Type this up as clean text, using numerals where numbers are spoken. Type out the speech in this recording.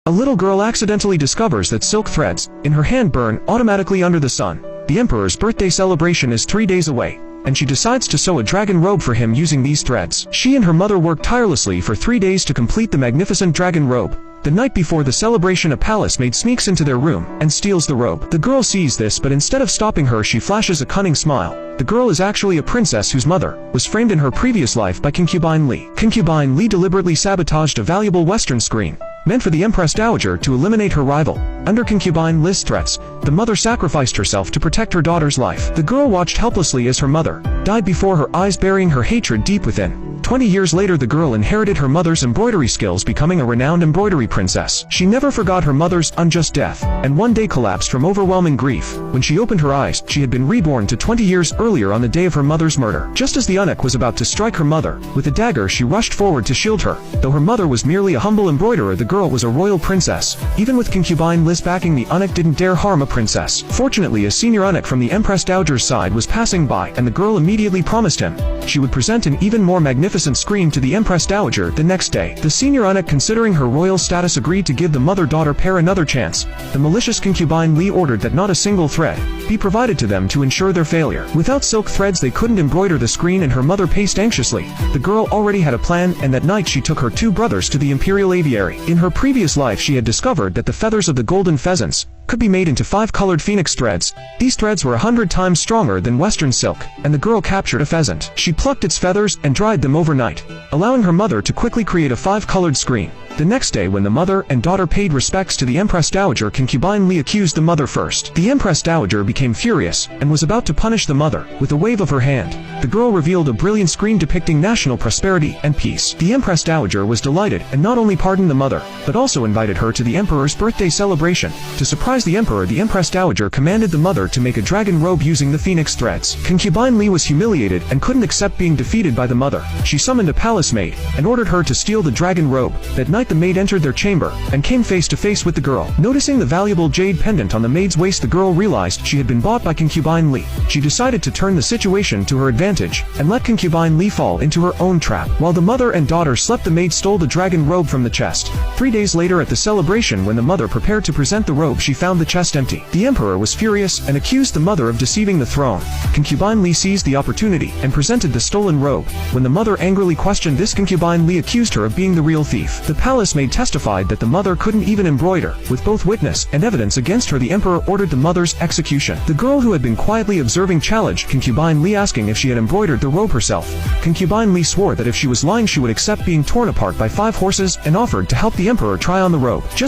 A little girl accidentally discovers that silk threads in her hand burn automatically under the sun. The emperor's birthday celebration is 3 days away, and she decides to sew a dragon robe for him using these threads. She and her mother work tirelessly for 3 days to complete the magnificent dragon robe. The night before the celebration, a palace maid sneaks into their room and steals the robe. The girl sees this, but instead of stopping her, she flashes a cunning smile. The girl is actually a princess whose mother was framed in her previous life by Concubine Li. Concubine Li deliberately sabotaged a valuable Western screen meant for the Empress Dowager to eliminate her rival. Under Concubine Li's threats, the mother sacrificed herself to protect her daughter's life. The girl watched helplessly as her mother died before her eyes, burying her hatred deep within. 20 years later, the girl inherited her mother's embroidery skills, becoming a renowned embroidery princess. She never forgot her mother's unjust death, and one day collapsed from overwhelming grief. When she opened her eyes, she had been reborn to 20 years earlier on the day of her mother's murder. Just as the eunuch was about to strike her mother with a dagger, she rushed forward to shield her. Though her mother was merely a humble embroiderer, the girl was a royal princess. Even with Concubine Li's backing, the eunuch didn't dare harm a princess. Fortunately, a senior eunuch from the Empress Dowager's side was passing by, and the girl immediately promised him she would present an even more magnificent screen to the Empress Dowager the next day. The senior eunuch, considering her royal status, agreed to give the mother-daughter pair another chance. The malicious Concubine Li ordered that not a single thread be provided to them to ensure their failure. Without silk threads, they couldn't embroider the screen, and her mother paced anxiously. The girl already had a plan, and that night she took her 2 brothers to the imperial aviary. In her previous life, she had discovered that the feathers of the golden pheasants could be made into 5-colored phoenix threads. These threads were 100 times stronger than Western silk, and the girl captured a phaisant. She plucked its feathers and dried them overnight, allowing her mother to quickly create a 5-colored screen. The next day, when the mother and daughter paid respects to the Empress Dowager, Concubine Li accused the mother first. The Empress Dowager became furious and was about to punish the mother with a wave of her hand. The girl revealed a brilliant screen depicting national prosperity and peace. The Empress Dowager was delighted and not only pardoned the mother, but also invited her to the emperor's birthday celebration. To surprise the emperor, the Empress Dowager commanded the mother to make a dragon robe using the phoenix threads. Concubine Li was humiliated and couldn't accept being defeated by the mother. She summoned a palace maid and ordered her to steal the dragon robe. That night, the maid entered their chamber and came face to face with the girl. Noticing the valuable jade pendant on the maid's waist, the girl realized she had been bought by Concubine Li. She decided to turn the situation to her advantage and let Concubine Li fall into her own trap. While the mother and daughter slept, the maid stole the dragon robe from the chest. 3 days later, at the celebration, when the mother prepared to present the robe, she found the chest empty. The emperor was furious and accused the mother of deceiving the throne. Concubine Li seized the opportunity and presented the stolen robe. When the mother angrily questioned this, Concubine Li accused her of being the real thief. The palace maid testified that the mother couldn't even embroider. With both witness and evidence against her, the emperor ordered the mother's execution. The girl, who had been quietly observing, challenged Concubine Li, asking if she had embroidered the robe herself. Concubine Li swore that if she was lying, she would accept being torn apart by 5 horses and offered to help the emperor try on the robe. Just